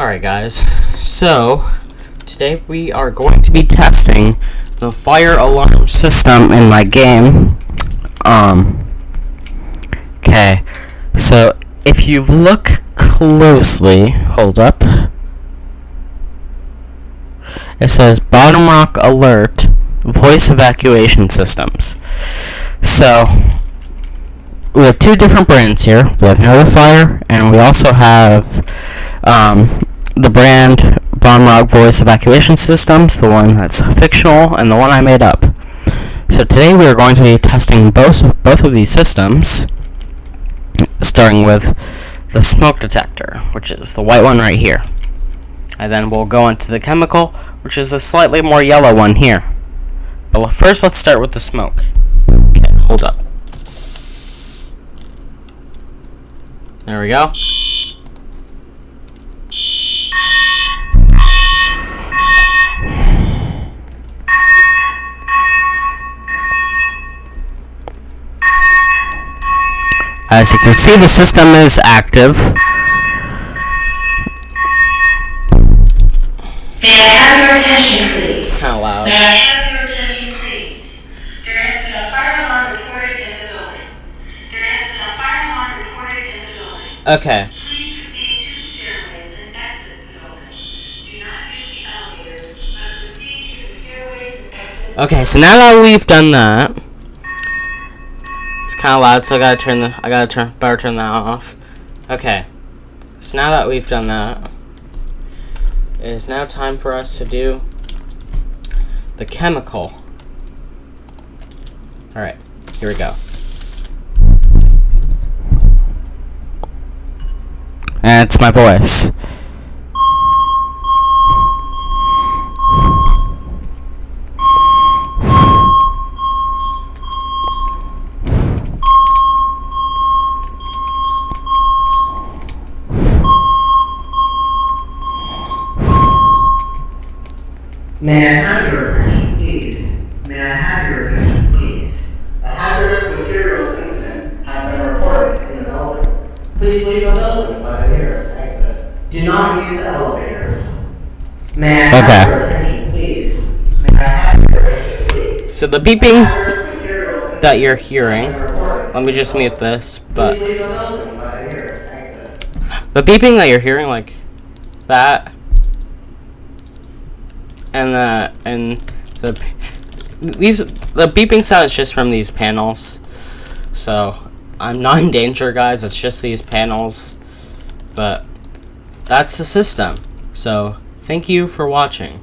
Alright guys, so today we are going to be testing the fire alarm system in my game. Okay, so if you look closely, hold up, it says Bottom Rock Alert Voice Evacuation Systems. So we have two different brands here. We have Notifier, and we also have the brand Bottom Rock Voice Evacuation Systems, the one that's fictional, and the one I made up. So today we are going to be testing both of these systems, starting with the smoke detector, which is the white one right here. And then we'll go into the chemical, which is the slightly more yellow one here. But first, let's start with the smoke. Okay, hold up. There we go. As you can see, the system is active. May I have your attention, please? Kind of loud. May I have your attention, please? There has been a fire alarm reported in the building. There has been a fire alarm reported in the building. Okay. Please proceed to the stairways and exit the building. Do not use the elevators, but proceed to the stairways and exit. Okay, so now that we've done that, it's kind of loud, so better turn that off. Okay, so now that we've done that, it is now time for us to do the chemical. Alright, here we go. And it's my voice. May I have your attention, please? May I have your attention, please? A hazardous materials incident has been reported in the building. Please leave the building by the nearest exit. Do not use elevators. May I have your attention, please? May I have your attention, please? So the beeping Hazardous materials incident that you're hearing, has been reported. let me just mute this, but Please leave the building by the nearest exit. the beeping that you're hearing, like that, and the beeping sound is just from these panels. So I'm not in danger, guys. It's just these panels, but that's the system. So thank you for watching.